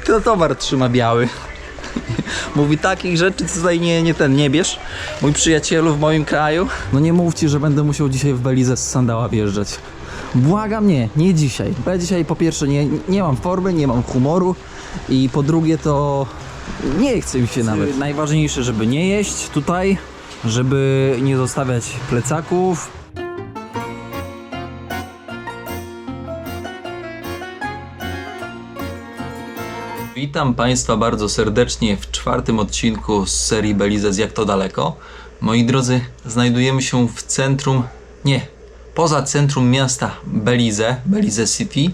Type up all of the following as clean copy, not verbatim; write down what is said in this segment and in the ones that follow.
Kto towar trzyma biały? Mówi takich rzeczy tutaj nie bierz. Mój przyjacielu w moim kraju. No nie mówcie, że będę musiał dzisiaj w Belize z sandała wjeżdżać. Błagam, nie dzisiaj. Bo ja dzisiaj po pierwsze nie mam formy, nie mam humoru i po drugie to nie chce mi się nawet. Najważniejsze, żeby nie jeść tutaj, żeby nie zostawiać plecaków. Witam Państwa bardzo serdecznie w czwartym odcinku z serii Belize Jak to daleko. Moi drodzy, znajdujemy się w centrum, poza centrum miasta Belize, Belize City,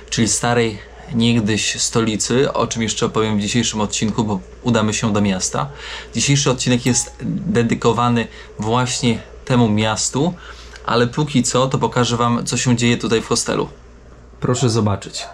czyli starej niegdyś stolicy, o czym jeszcze opowiem w dzisiejszym odcinku, bo udamy się do miasta. Dzisiejszy odcinek jest dedykowany właśnie temu miastu, ale póki co to pokażę Wam, co się dzieje tutaj w hostelu. Proszę zobaczyć.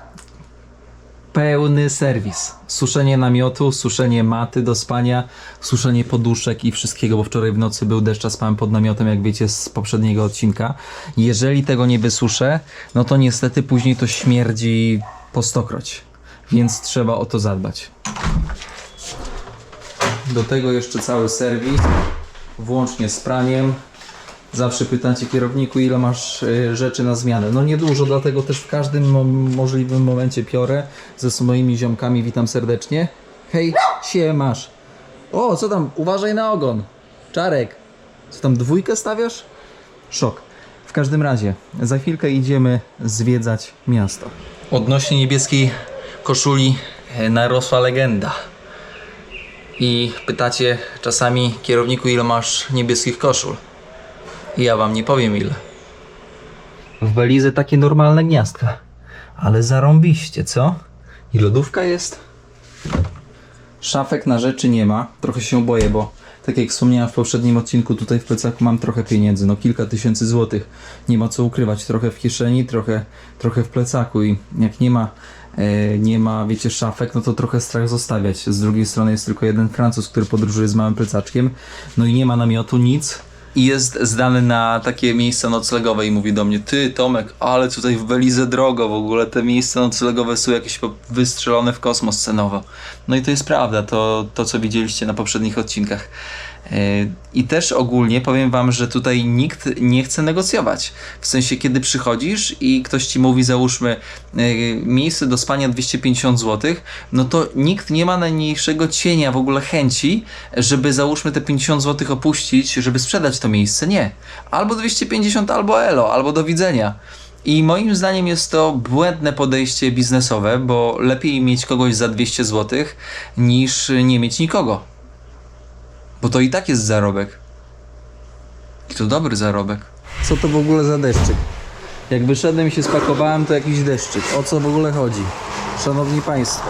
Pełny serwis. Suszenie namiotu, suszenie maty do spania, suszenie poduszek i wszystkiego, bo wczoraj w nocy był deszcz, a spałem pod namiotem, jak wiecie z poprzedniego odcinka. Jeżeli tego nie wysuszę, no to niestety później to śmierdzi po stokroć, więc trzeba o to zadbać. Do tego jeszcze cały serwis, włącznie z praniem. Zawsze pytacie kierowniku, ile masz rzeczy na zmianę. No niedużo, dlatego też w każdym możliwym momencie piorę ze moimi ziomkami. Witam serdecznie. Hej, siemasz. O, co tam? Uważaj na ogon. Czarek, co tam, dwójkę stawiasz? Szok. W każdym razie, za chwilkę idziemy zwiedzać miasto. Odnośnie niebieskiej koszuli narosła legenda. I pytacie czasami, kierowniku, ile masz niebieskich koszul? I ja wam nie powiem ile. W Belize takie normalne gniazdka. Ale zarąbiście, co? I lodówka jest? Szafek na rzeczy nie ma. Trochę się boję, bo tak jak wspomniałem w poprzednim odcinku, tutaj w plecaku mam trochę pieniędzy. No kilka tysięcy złotych. Nie ma co ukrywać. Trochę w kieszeni, trochę w plecaku. I jak nie ma, wiecie, szafek, no to trochę strach zostawiać. Z drugiej strony jest tylko jeden Francuz, który podróżuje z małym plecaczkiem. No i nie ma namiotu, nic. I jest zdany na takie miejsca noclegowe i mówi do mnie: ty Tomek, ale tutaj w Belize drogo, w ogóle te miejsca noclegowe są jakieś wystrzelone w kosmos cenowo. No i to jest prawda, to co widzieliście na poprzednich odcinkach. I też ogólnie powiem wam, że tutaj nikt nie chce negocjować. W sensie, kiedy przychodzisz i ktoś ci mówi, załóżmy, miejsce do spania 250 zł, no to nikt nie ma najmniejszego cienia w ogóle chęci, żeby załóżmy te 50 zł opuścić, żeby sprzedać to miejsce. Nie. Albo 250, albo elo, albo do widzenia. I moim zdaniem jest to błędne podejście biznesowe, bo lepiej mieć kogoś za 200 zł niż nie mieć nikogo. Bo to i tak jest zarobek. I to dobry zarobek. Co to w ogóle za deszczyk? Jak wyszedłem i się spakowałem, to jakiś deszczyk. O co w ogóle chodzi? Szanowni Państwo.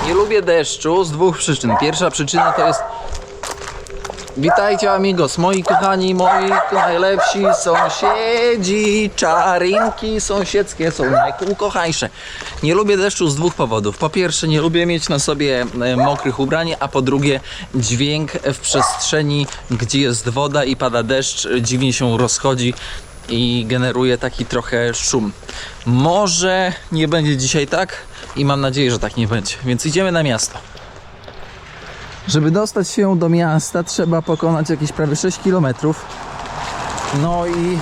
Nie lubię deszczu z dwóch przyczyn. Pierwsza przyczyna to jest... Witajcie amigos, moi kochani, moi najlepsi sąsiedzi, czarinki sąsiedzkie są najukochańsze. Nie lubię deszczu z dwóch powodów. Po pierwsze, nie lubię mieć na sobie mokrych ubrań, a po drugie, dźwięk w przestrzeni, gdzie jest woda i pada deszcz, dziwnie się rozchodzi i generuje taki trochę szum. Może nie będzie dzisiaj tak i mam nadzieję, że tak nie będzie, więc idziemy na miasto. Żeby dostać się do miasta, trzeba pokonać jakieś prawie 6 km. No i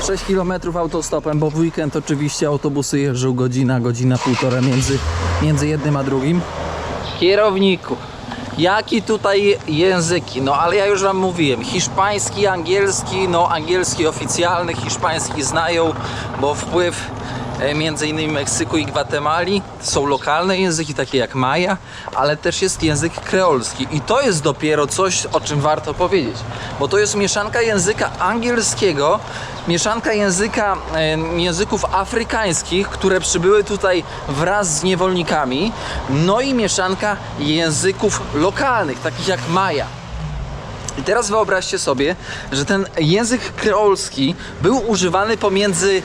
6 km autostopem, bo w weekend oczywiście autobusy jeżdżą godzina półtora między jednym a drugim. Kierowniku, jaki tutaj języki? No ale ja już wam mówiłem, hiszpański, angielski, no angielski oficjalny, hiszpański znają, bo wpływ między innymi Meksyku i Gwatemali są lokalne języki takie jak maja, ale też jest język kreolski i to jest dopiero coś, o czym warto powiedzieć, bo to jest mieszanka języka angielskiego, mieszanka języków afrykańskich, które przybyły tutaj wraz z niewolnikami, no i mieszanka języków lokalnych, takich jak maja. I teraz wyobraźcie sobie, że ten język kreolski był używany pomiędzy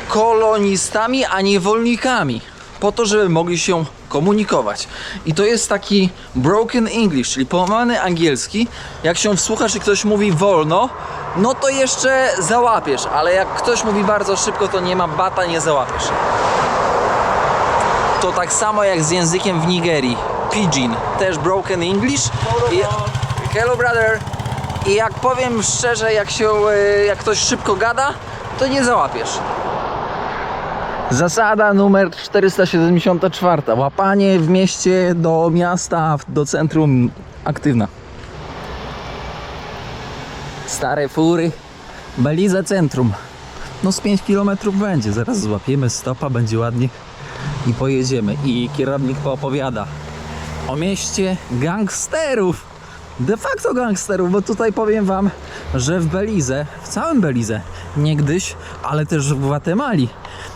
kolonistami a niewolnikami po to, żeby mogli się komunikować. I to jest taki broken English, czyli połamany angielski. Jak się wsłuchasz i ktoś mówi wolno, no to jeszcze załapiesz, ale jak ktoś mówi bardzo szybko, to nie ma bata, nie załapiesz. To tak samo jak z językiem w Nigerii. Pidgin, też broken English. Hello brother. I jak powiem szczerze, jak ktoś szybko gada, to nie załapiesz. Zasada numer 474. Łapanie w mieście do miasta, do centrum aktywna. Stare fury. Belize centrum. No z 5 km będzie. Zaraz złapiemy stopa, będzie ładnie i pojedziemy. I kierownik poopowiada o mieście gangsterów. De facto gangsterów, bo tutaj powiem wam, że w Belize, w całym Belize, niegdyś, ale też w Gwatemali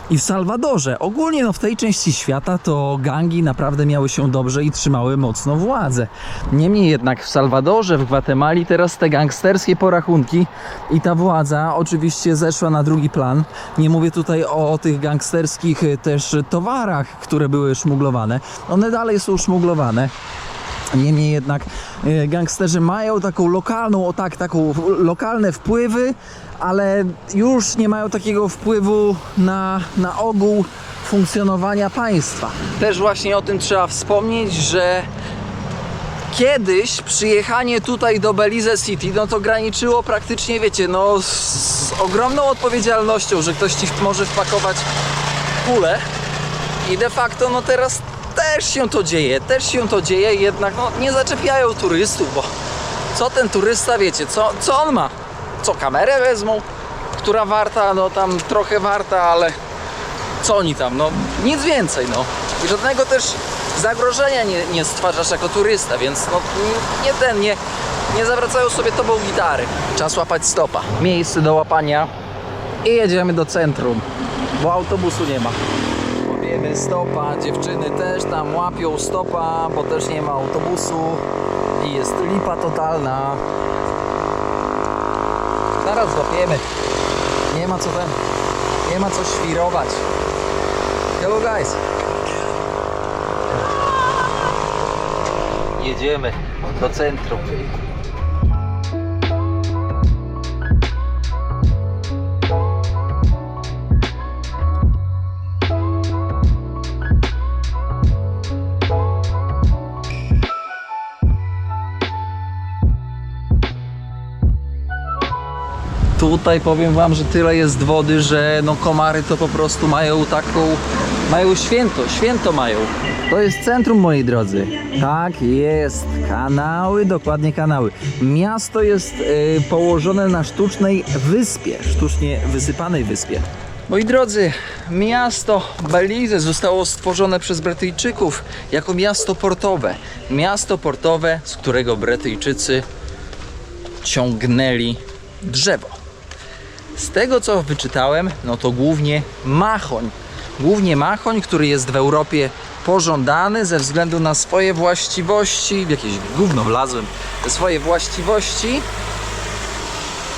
i w Salwadorze, ogólnie no w tej części świata to gangi naprawdę miały się dobrze i trzymały mocno władzę. Niemniej jednak w Salwadorze, w Gwatemali teraz te gangsterskie porachunki i ta władza oczywiście zeszła na drugi plan. Nie mówię tutaj o tych gangsterskich też towarach, które były szmuglowane. One dalej są szmuglowane. Niemniej jednak gangsterzy mają taką lokalną, taką lokalne wpływy, ale już nie mają takiego wpływu na ogół funkcjonowania państwa. Też właśnie o tym trzeba wspomnieć, że kiedyś przyjechanie tutaj do Belize City, no to graniczyło praktycznie, wiecie, no z ogromną odpowiedzialnością, że ktoś ci może wpakować kulę i de facto no teraz też się to dzieje, jednak no, nie zaczepiają turystów, bo co ten turysta, wiecie, co on ma? Co, kamerę wezmą, która warta, no tam trochę warta, ale co oni tam, no nic więcej, no. I żadnego też zagrożenia nie stwarzasz jako turysta, więc no nie zawracają sobie tobą gitary. Czas łapać stopa. Miejsce do łapania i jedziemy do centrum, bo autobusu nie ma. Łapiemy stopa, dziewczyny też tam łapią stopa, bo też nie ma autobusu i jest lipa totalna. Zaraz łapiemy. Nie ma co świrować. Hello guys. Jedziemy do centrum. Tutaj powiem wam, że tyle jest wody, że no komary to po prostu mają święto mają. To jest centrum, moi drodzy. Tak jest, kanały, dokładnie kanały. Miasto jest położone na sztucznej wyspie, sztucznie wysypanej wyspie. Moi drodzy, miasto Belize zostało stworzone przez Brytyjczyków jako miasto portowe. Miasto portowe, z którego Brytyjczycy ciągnęli drzewo. Z tego co wyczytałem, no to głównie machoń. Głównie machoń, który jest w Europie pożądany ze względu na swoje właściwości, w jakieś gówno wlazłem, swoje właściwości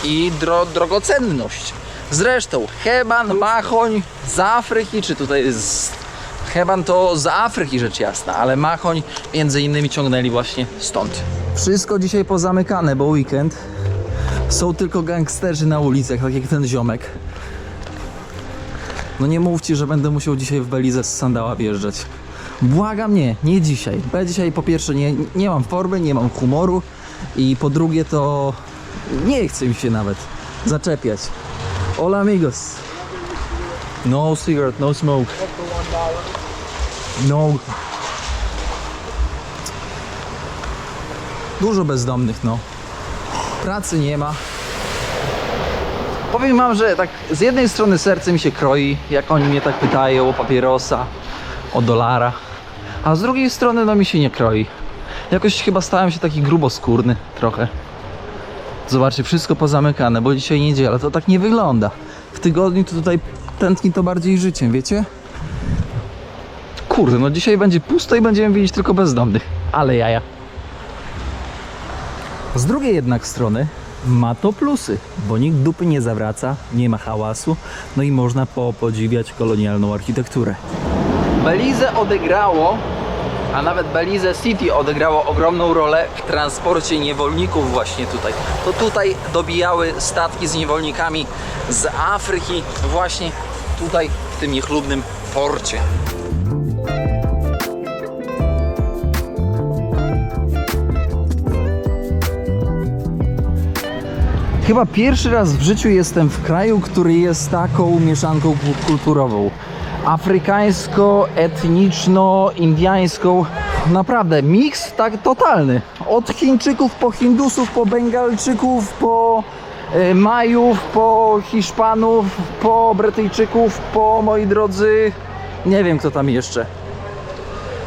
i drogocenność. Zresztą heban, machoń z Afryki, czy tutaj heban to z Afryki rzecz jasna, ale machoń między innymi ciągnęli właśnie stąd. Wszystko dzisiaj pozamykane, bo weekend. Są tylko gangsterzy na ulicach, tak jak ten ziomek. No nie mówcie, że będę musiał dzisiaj w Belize z sandała wjeżdżać. Błagam, nie dzisiaj. Bo dzisiaj po pierwsze nie mam formy, nie mam humoru i po drugie to nie chce mi się nawet zaczepiać. Hola amigos. No cigarette, no smoke. No. Dużo bezdomnych, no. Pracy nie ma. Powiem wam, że tak z jednej strony serce mi się kroi, jak oni mnie tak pytają o papierosa, o dolara, a z drugiej strony no mi się nie kroi. Jakoś chyba stałem się taki gruboskórny trochę. Zobaczcie, wszystko pozamykane, bo dzisiaj niedziela, to tak nie wygląda. W tygodniu to tutaj tętni to bardziej życiem, wiecie? Kurde, no dzisiaj będzie pusto i będziemy widzieć tylko bezdomnych. Ale jaja. Z drugiej jednak strony ma to plusy, bo nikt dupy nie zawraca, nie ma hałasu, no i można podziwiać kolonialną architekturę. Belize odegrało, a nawet Belize City odegrało ogromną rolę w transporcie niewolników właśnie tutaj. To tutaj dobijały statki z niewolnikami z Afryki właśnie tutaj w tym niechlubnym porcie. Chyba pierwszy raz w życiu jestem w kraju, który jest taką mieszanką kulturową. Afrykańsko-etniczno-indiańską. Naprawdę, miks tak totalny. Od Chińczyków po Hindusów, po Bengalczyków, po Majów, po Hiszpanów, po Brytyjczyków, po, moi drodzy, nie wiem kto tam jeszcze.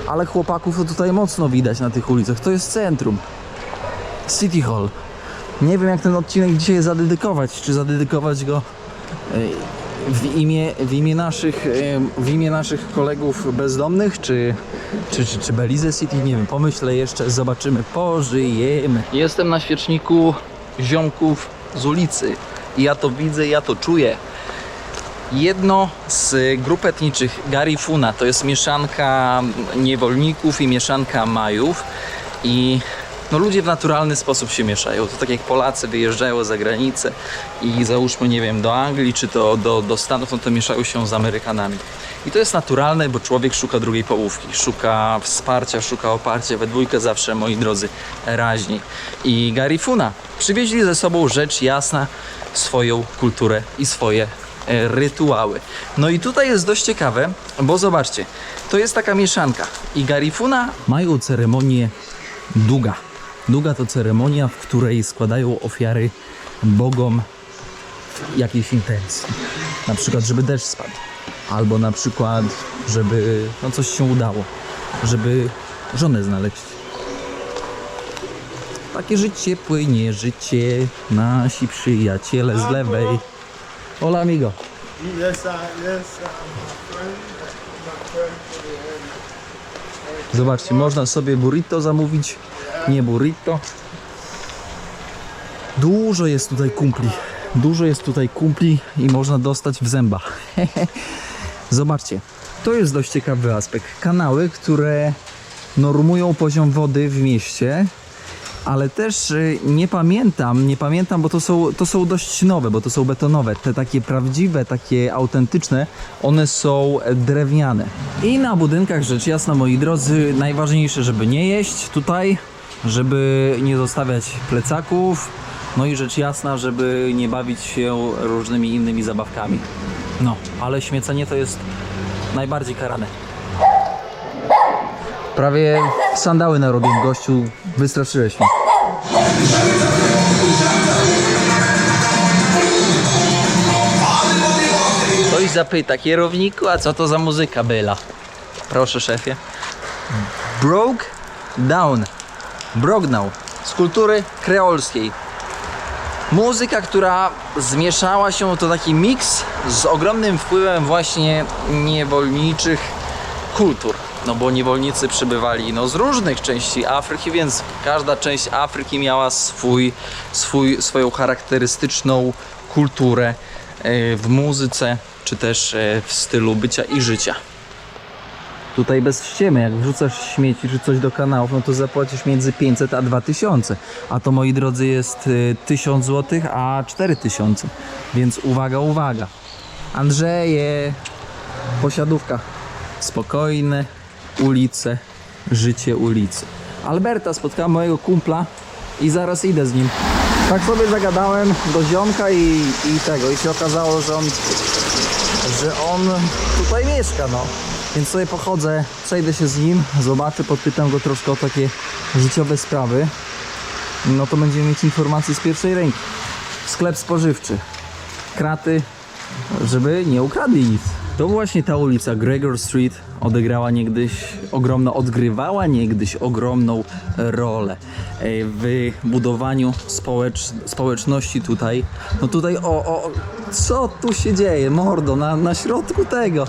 Ale chłopaków to tutaj mocno widać na tych ulicach. To jest centrum. City Hall. Nie wiem jak ten odcinek dzisiaj zadedykować. Czy zadedykować go w imię naszych kolegów bezdomnych, czy Belize City, nie wiem, pomyślę jeszcze, zobaczymy, pożyjemy. Jestem na świeczniku ziomków z ulicy i ja to widzę, ja to czuję. Jedno z grup etniczych, Garifuna, to jest mieszanka niewolników i mieszanka Majów i no ludzie w naturalny sposób się mieszają. To tak jak Polacy wyjeżdżają za granicę i załóżmy, nie wiem, do Anglii czy to do Stanów, no to mieszają się z Amerykanami. I to jest naturalne, bo człowiek szuka drugiej połówki, szuka wsparcia, szuka oparcia, we dwójkę zawsze, moi drodzy, raźniej. I Garifuna przywieźli ze sobą, rzecz jasna, swoją kulturę i swoje rytuały. No i tutaj jest dość ciekawe, bo zobaczcie, to jest taka mieszanka i Garifuna mają ceremonię Duga. Duga to ceremonia, w której składają ofiary bogom jakiejś intencji. Na przykład, żeby deszcz spadł. Albo na przykład, żeby no coś się udało. Żeby żonę znaleźć. Takie życie płynie, życie, nasi przyjaciele z lewej. Hola amigo. Zobaczcie, można sobie burrito zamówić. Nie burrito. Dużo jest tutaj kumpli. Dużo jest tutaj kumpli i można dostać w zębach. Zobaczcie, to jest dość ciekawy aspekt. Kanały, które normują poziom wody w mieście, ale też nie pamiętam, bo to są dość nowe, bo to są betonowe. Te takie prawdziwe, takie autentyczne, one są drewniane. I na budynkach, rzecz jasna, moi drodzy, najważniejsze, żeby nie jeść tutaj, żeby nie zostawiać plecaków, no i rzecz jasna, żeby nie bawić się różnymi innymi zabawkami. No, ale śmiecenie to jest najbardziej karane. Prawie sandały narobiłem, gościu, wystraszyłeś mnie. Ktoś zapyta, kierowniku, a co to za muzyka była? Proszę, szefie. Broke Down. Brognał. Z kultury kreolskiej. Muzyka, która zmieszała się, to taki miks z ogromnym wpływem właśnie niewolniczych kultur. No bo niewolnicy przybywali no, z różnych części Afryki, więc każda część Afryki miała swoją charakterystyczną kulturę w muzyce, czy też w stylu bycia i życia. Tutaj bez ściemy, jak wrzucasz śmieci czy coś do kanałów, no to zapłacisz między 500 a 2000. A to, moi drodzy, jest 1000 zł, a 4000. Więc uwaga, uwaga. Andrzeje, posiadówka. Spokojne ulice, życie ulicy. Alberta, spotkałem mojego kumpla i zaraz idę z nim. Tak sobie zagadałem do ziomka i się okazało, że on tutaj mieszka, no. Więc sobie pochodzę, przejdę się z nim, zobaczę, podpytam go troszkę o takie życiowe sprawy. No to będziemy mieć informacje z pierwszej ręki. Sklep spożywczy. Kraty, żeby nie ukradli nic. To właśnie ta ulica, Gregor Street, odgrywała niegdyś ogromną rolę w budowaniu społeczności tutaj. No tutaj, co tu się dzieje, mordo, na środku tego.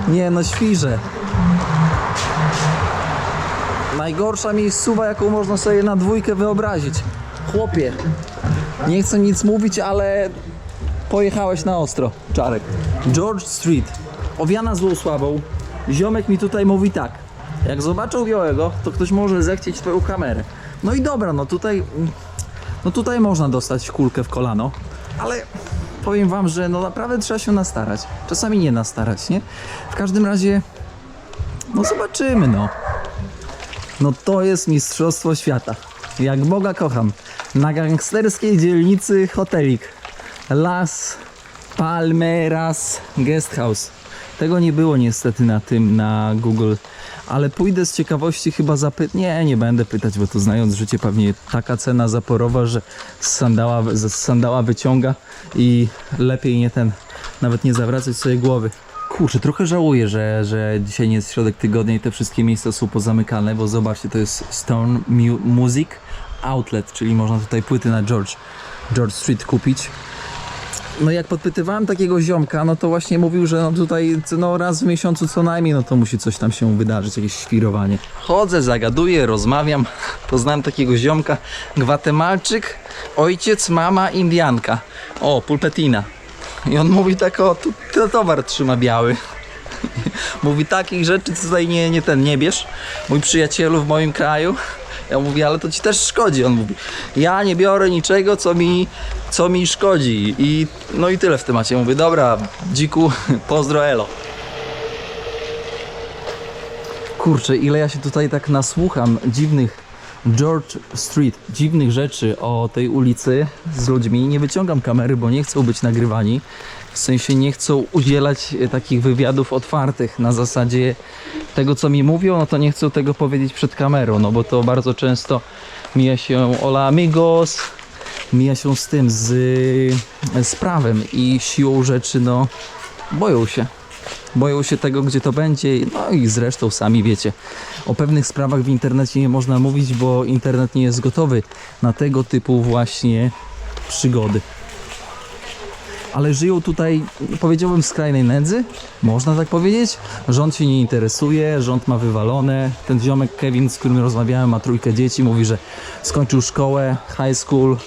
Nie, no świrze. Najgorsza miejscowa, jaką można sobie na dwójkę wyobrazić. Chłopie, nie chcę nic mówić, ale pojechałeś na ostro, Czarek. George Street, owiana złą sławą. Ziomek mi tutaj mówi tak: jak zobaczył białego, to ktoś może zechcieć twoją kamerę. No i dobra, no tutaj można dostać kulkę w kolano, ale powiem wam, że no naprawdę trzeba się nastarać. Czasami nie nastarać, nie? W każdym razie, no zobaczymy, no. No to jest mistrzostwo świata. Jak Boga kocham. Na gangsterskiej dzielnicy hotelik. Las Palmeras Guest House. Tego nie było niestety na Google. Ale pójdę z ciekawości chyba nie będę pytać, bo to znając życie pewnie taka cena zaporowa, że z sandała wyciąga i lepiej nawet nie zawracać sobie głowy. Kurczę, trochę żałuję, że dzisiaj nie jest środek tygodnia i te wszystkie miejsca są pozamykane, bo zobaczcie, to jest Stone Music Outlet, czyli można tutaj płyty na George Street kupić. No jak podpytywałem takiego ziomka, no to właśnie mówił, że tutaj raz w miesiącu co najmniej, no to musi coś tam się wydarzyć, jakieś świrowanie. Chodzę, zagaduję, rozmawiam, poznałem takiego ziomka, Gwatemalczyk, ojciec, mama, Indianka. O, pulpetina. I on mówi tak, to towar trzyma biały. Mówi, takich rzeczy tutaj nie bierz, mój przyjacielu w moim kraju. Ja mówię, ale to ci też szkodzi. On mówi, ja nie biorę niczego, co mi szkodzi. I tyle w temacie. Ja mówię, dobra, dziku, pozdro, elo. Kurczę, ile ja się tutaj tak nasłucham dziwnych George Street, dziwnych rzeczy o tej ulicy z ludźmi. Nie wyciągam kamery, bo nie chcą być nagrywani. W sensie nie chcą udzielać takich wywiadów otwartych na zasadzie tego, co mi mówią, no to nie chcą tego powiedzieć przed kamerą, no bo to bardzo często mija się hola amigos, mija się z tym, z prawem i siłą rzeczy, no boją się. Boją się tego, gdzie to będzie, no i zresztą sami wiecie, o pewnych sprawach w internecie nie można mówić, bo internet nie jest gotowy na tego typu właśnie przygody. Ale żyją tutaj, powiedziałbym, w skrajnej nędzy, można tak powiedzieć. Rząd się nie interesuje, rząd ma wywalone. Ten ziomek Kevin, z którym rozmawiałem, ma 3 dzieci, mówi, że skończył szkołę, high school,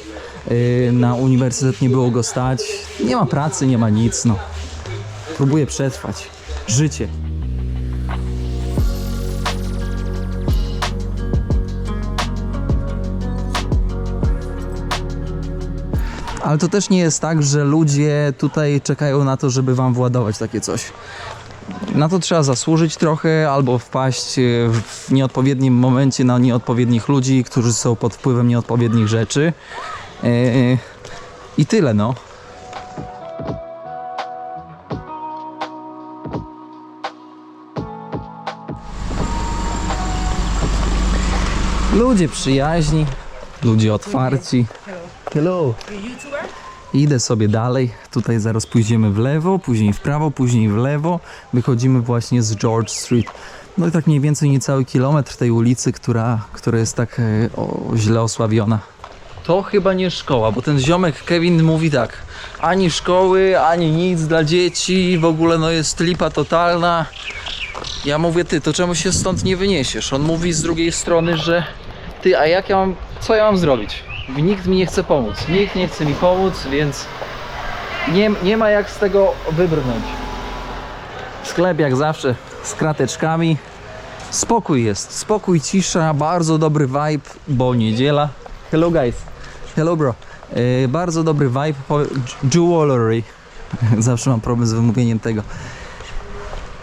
na uniwersytet nie było go stać, nie ma pracy, nie ma nic, no. Próbuje przetrwać. Życie. Ale to też nie jest tak, że ludzie tutaj czekają na to, żeby wam władować takie coś. Na to trzeba zasłużyć trochę, albo wpaść w nieodpowiednim momencie na nieodpowiednich ludzi, którzy są pod wpływem nieodpowiednich rzeczy. I tyle, no. Ludzie przyjaźni, ludzie otwarci. Hello. Idę sobie dalej. Tutaj zaraz pójdziemy w lewo, później w prawo, później w lewo. Wychodzimy właśnie z George Street. No i tak mniej więcej niecały kilometr tej ulicy, która jest tak źle osławiona. To chyba nie szkoła, bo ten ziomek Kevin mówi tak. Ani szkoły, ani nic dla dzieci. W ogóle jest lipa totalna. Ja mówię, ty, to czemu się stąd nie wyniesiesz? On mówi z drugiej strony, że ty, a co ja mam zrobić? Nikt mi nie chce pomóc. Nikt nie chce mi pomóc, więc nie ma jak z tego wybrnąć. Sklep jak zawsze z krateczkami. Spokój jest, spokój, cisza, bardzo dobry vibe, bo niedziela. Hello guys, hello bro. Bardzo dobry vibe, jewelry. Zawsze mam problem z wymówieniem tego.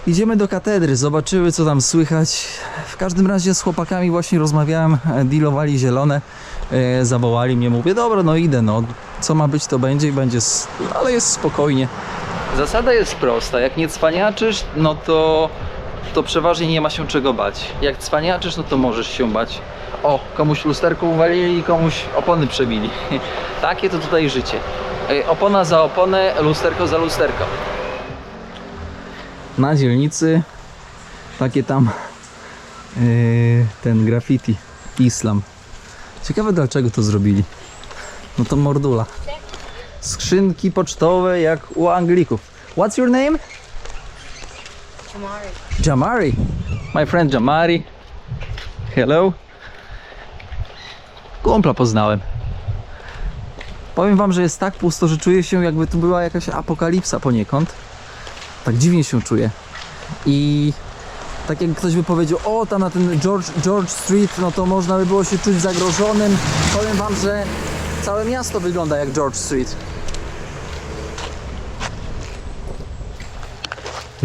Idziemy do katedry, zobaczymy co tam słychać. W każdym razie z chłopakami właśnie rozmawiałem, dealowali zielone, zawołali mnie, mówię, dobra, no idę, no co ma być to będzie i będzie, ale jest spokojnie. Zasada jest prosta, jak nie cwaniaczysz, no to przeważnie nie ma się czego bać. Jak cwaniaczysz, no to możesz się bać. O, komuś lusterko uwalili, komuś opony przebili. Takie to tutaj życie. Opona za oponę, lusterko za lusterko. Na dzielnicy takie tam ten graffiti, islam. Ciekawe dlaczego to zrobili. No to mordula. Skrzynki pocztowe jak u Anglików. What's your name? Jamari. Jamari. My friend Jamari. Hello. Kumpla poznałem. Powiem wam, że jest tak pusto, że czuję się jakby tu była jakaś apokalipsa poniekąd. Tak dziwnie się czuję. I tak jak ktoś by powiedział, o tam na ten George Street, no to można by było się czuć zagrożonym. Powiem wam, że całe miasto wygląda jak George Street.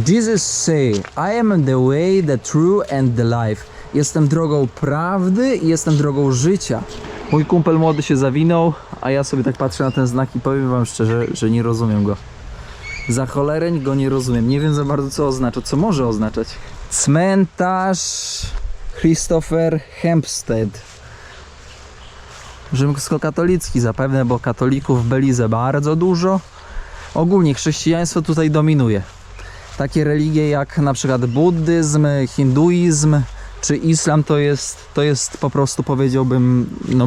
Jesus say, I am the way, the truth and the life. Jestem drogą prawdy i jestem drogą życia. Mój kumpel młody się zawinął, a ja sobie tak patrzę na ten znak i powiem wam szczerze, że nie rozumiem go. Za cholerę go nie rozumiem. Nie wiem za bardzo co oznacza, co może oznaczać. Cmentarz Christopher Hempstead. Rzymskokatolicki zapewne, bo katolików w Belize bardzo dużo. Ogólnie chrześcijaństwo tutaj dominuje. Takie religie jak na przykład buddyzm, hinduizm czy islam to jest po prostu, powiedziałbym, no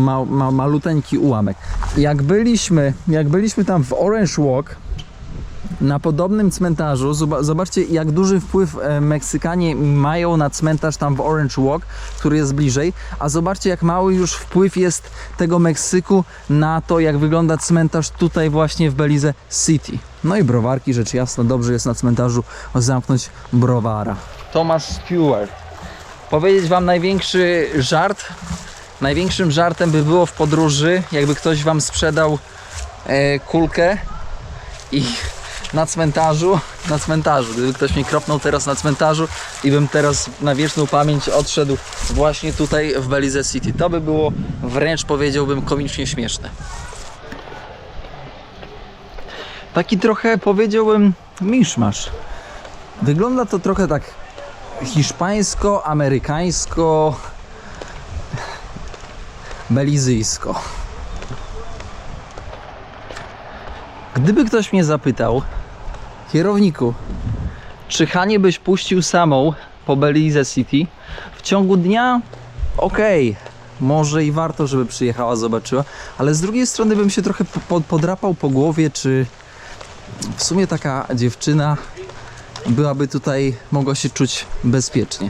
maluteńki ułamek. Jak byliśmy tam w Orange Walk, na podobnym cmentarzu, zobaczcie jak duży wpływ Meksykanie mają na cmentarz tam w Orange Walk, który jest bliżej, a zobaczcie jak mały już wpływ jest tego Meksyku na to, jak wygląda cmentarz tutaj właśnie w Belize City. No i browarki, rzecz jasna, dobrze jest na cmentarzu zamknąć browara. Thomas Stewart. Powiedzieć wam największy żart? Największym żartem by było w podróży, jakby ktoś wam sprzedał kulkę i na cmentarzu, gdyby ktoś mnie kropnął teraz na cmentarzu i bym teraz na wieczną pamięć odszedł właśnie tutaj w Belize City. To by było wręcz, powiedziałbym, komicznie śmieszne. Taki trochę, powiedziałbym, miszmasz. Wygląda to trochę tak hiszpańsko, amerykańsko, belizyjsko. Gdyby ktoś mnie zapytał, kierowniku, czy Hanię byś puścił samą po Belize City w ciągu dnia? Okej, może i warto, żeby przyjechała, zobaczyła, ale z drugiej strony bym się trochę podrapał po głowie, czy w sumie taka dziewczyna byłaby tutaj, mogła się czuć bezpiecznie.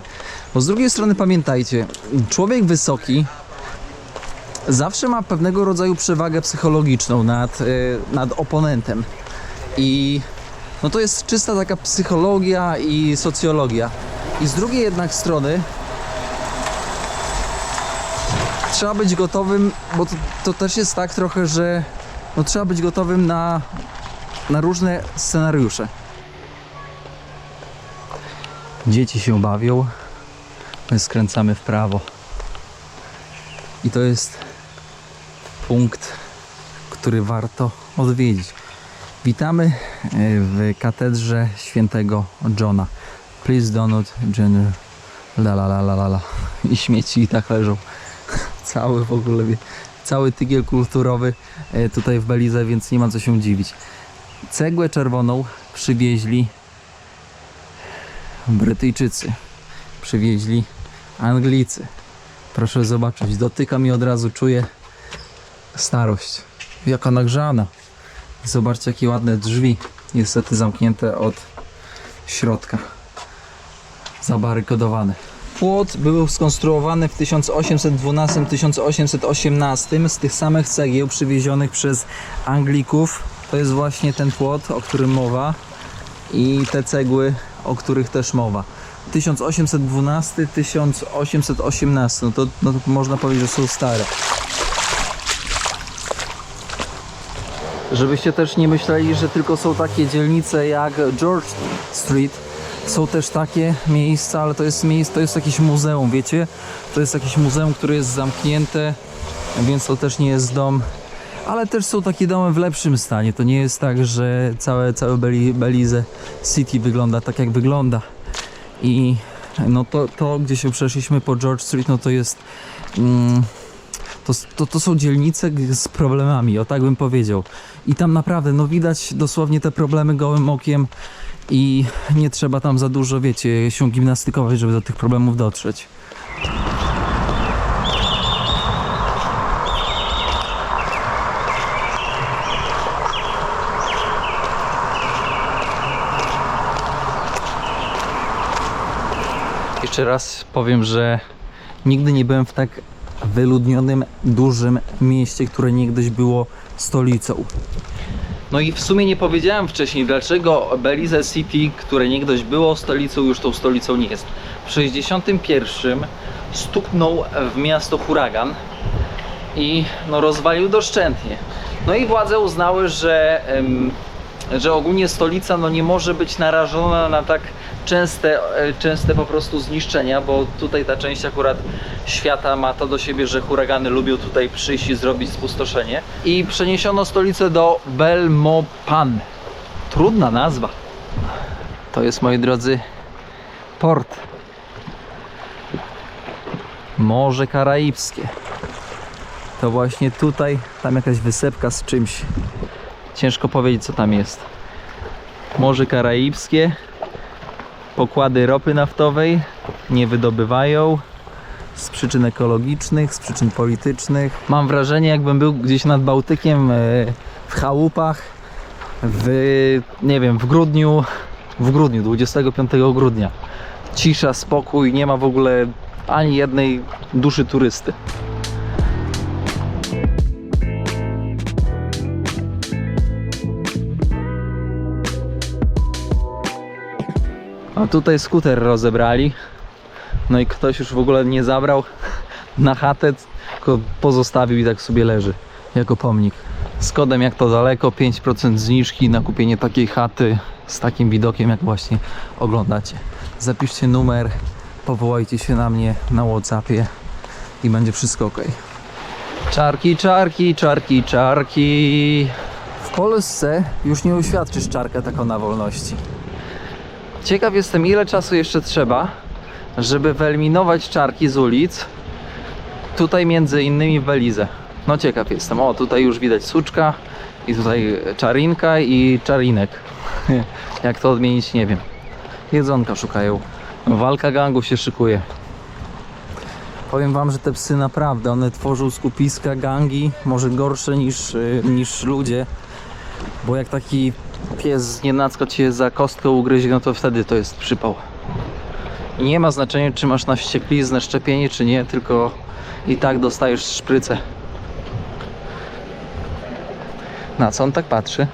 Bo z drugiej strony pamiętajcie, człowiek wysoki zawsze ma pewnego rodzaju przewagę psychologiczną nad oponentem. I no to jest czysta taka psychologia i socjologia. I z drugiej jednak strony trzeba być gotowym, bo to też jest tak trochę, że no trzeba być gotowym na różne scenariusze. Dzieci się bawią, my skręcamy w prawo. I to jest punkt, który warto odwiedzić. Witamy w katedrze świętego Johna. Please do not gender. La. I śmieci i tak leżą. Cały w ogóle, cały tygiel kulturowy tutaj w Belize, więc nie ma co się dziwić. Cegłę czerwoną przywieźli Brytyjczycy. Przywieźli Anglicy. Proszę zobaczyć, dotykam i od razu czuję starość. Jaka nagrzana. Zobaczcie jakie ładne drzwi. Niestety zamknięte od środka. Zabarykodowane. Płot był skonstruowany w 1812-1818 z tych samych cegieł przywiezionych przez Anglików. To jest właśnie ten płot, o którym mowa, i te cegły, o których też mowa. 1812-1818, no to można powiedzieć, że są stare. Żebyście też nie myśleli, że tylko są takie dzielnice jak George Street. Są też takie miejsca, ale to jest jakieś muzeum, wiecie? To jest jakieś muzeum, które jest zamknięte, więc to też nie jest dom. Ale też są takie domy w lepszym stanie. To nie jest tak, że całe Belize City wygląda tak, jak wygląda. I no to gdzie się przeszliśmy po George Street, no to jest... To są dzielnice z problemami, o tak bym powiedział. I tam naprawdę, no widać dosłownie te problemy gołym okiem i nie trzeba tam za dużo, wiecie, się gimnastykować, żeby do tych problemów dotrzeć. Jeszcze raz powiem, że nigdy nie byłem w tak wyludnionym, dużym mieście, które niegdyś było stolicą. No i w sumie nie powiedziałem wcześniej, dlaczego Belize City, które niegdyś było stolicą, już tą stolicą nie jest. W 1961 stuknął w miasto huragan i no rozwalił doszczętnie. No i władze uznały, że że ogólnie stolica no nie może być narażona na tak częste po prostu zniszczenia, bo tutaj ta część akurat świata ma to do siebie, że huragany lubią tutaj przyjść i zrobić spustoszenie. I przeniesiono stolicę do Belmopan. Trudna nazwa. To jest, moi drodzy, port. Morze Karaibskie. To właśnie tutaj, tam jakaś wysepka z czymś. Ciężko powiedzieć, co tam jest. Morze Karaibskie. Pokłady ropy naftowej nie wydobywają z przyczyn ekologicznych, z przyczyn politycznych. Mam wrażenie, jakbym był gdzieś nad Bałtykiem w chałupach nie wiem, w grudniu, 25 grudnia. Cisza, spokój, nie ma w ogóle ani jednej duszy turysty. A tutaj skuter rozebrali. No i ktoś już w ogóle nie zabrał na chatę, tylko pozostawił i tak sobie leży jako pomnik. Z kodem Jak to daleko 5% zniżki na kupienie takiej chaty z takim widokiem, jak właśnie oglądacie. Zapiszcie numer, powołajcie się na mnie na WhatsAppie i będzie wszystko ok. Czarki, czarki, czarki, czarki. W Polsce już nie uświadczysz czarka taką na wolności. Ciekaw jestem, ile czasu jeszcze trzeba, żeby wyeliminować czarki z ulic. Tutaj między innymi w Belize. No ciekaw jestem. O, tutaj już widać suczka i tutaj czarinka i czarinek. Jak to odmienić, nie wiem. Jedzonka szukają. Walka gangów się szykuje. Powiem wam, że te psy naprawdę, one tworzą skupiska, gangi, może gorsze niż ludzie. Bo jak taki pies nienacko cię za kostkę ugryzie, no to wtedy to jest przypał. I nie ma znaczenia, czy masz na wściekliznę szczepienie, czy nie, tylko i tak dostajesz szprycę. Na co on tak patrzy?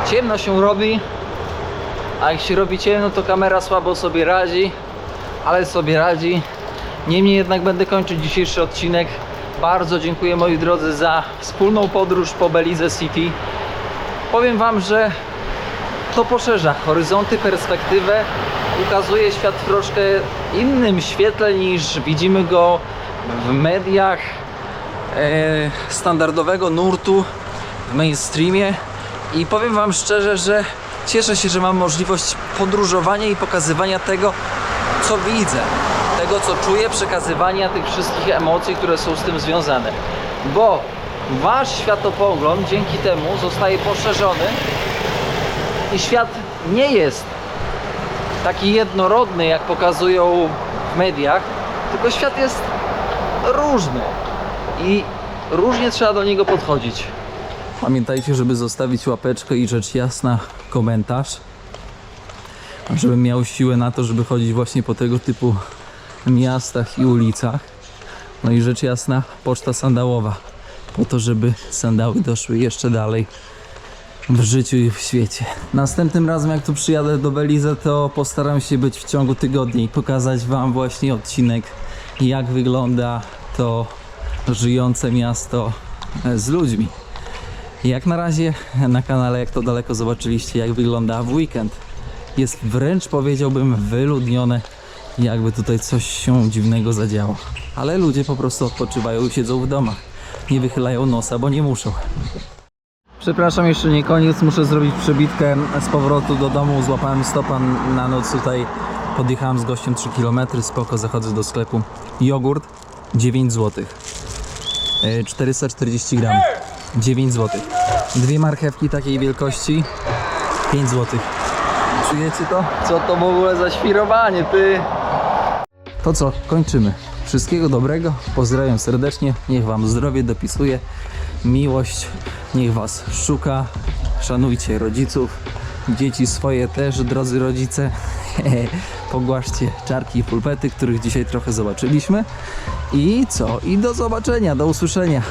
Ciemno się robi, a jak się robi ciemno, to kamera słabo sobie radzi, ale sobie radzi. Niemniej jednak będę kończyć dzisiejszy odcinek. Bardzo dziękuję, moi drodzy, za wspólną podróż po Belize City. Powiem wam, że to poszerza horyzonty, perspektywę, ukazuje świat w troszkę innym świetle niż widzimy go w mediach standardowego nurtu, w mainstreamie. I powiem wam szczerze, że cieszę się, że mam możliwość podróżowania i pokazywania tego, co widzę, tego, co czuję, przekazywania tych wszystkich emocji, które są z tym związane. Bo wasz światopogląd dzięki temu zostaje poszerzony i świat nie jest taki jednorodny, jak pokazują w mediach, tylko świat jest różny i różnie trzeba do niego podchodzić. Pamiętajcie, żeby zostawić łapeczkę i rzecz jasna komentarz, żebym miał siłę na to, żeby chodzić właśnie po tego typu miastach i ulicach. No i rzecz jasna, poczta sandałowa, po to, żeby sandały doszły jeszcze dalej w życiu i w świecie. Następnym razem, jak tu przyjadę do Belize, to postaram się być w ciągu tygodnia i pokazać wam właśnie odcinek, jak wygląda to żyjące miasto z ludźmi. Jak na razie na kanale Jak to daleko zobaczyliście, jak wygląda w weekend. Jest wręcz, powiedziałbym, wyludnione, jakby tutaj coś się dziwnego zadziało. Ale ludzie po prostu odpoczywają i siedzą w domach. Nie wychylają nosa, bo nie muszą. Przepraszam, jeszcze nie koniec. Muszę zrobić przebitkę z powrotu do domu. Złapałem stopa na noc tutaj. Podjechałem z gościem 3 km. Spoko, zachodzę do sklepu. Jogurt 9 zł. 440 gram. 9 zł. Dwie marchewki takiej wielkości 5 zł. Czujecie to? Co to w ogóle za świrowanie, ty? To co? Kończymy. Wszystkiego dobrego. Pozdrawiam serdecznie. Niech wam zdrowie dopisuje. Miłość niech was szuka. Szanujcie rodziców. Dzieci swoje też, drodzy rodzice. Pogłaszcie czarki i pulpety, których dzisiaj trochę zobaczyliśmy. I co? I do zobaczenia, do usłyszenia.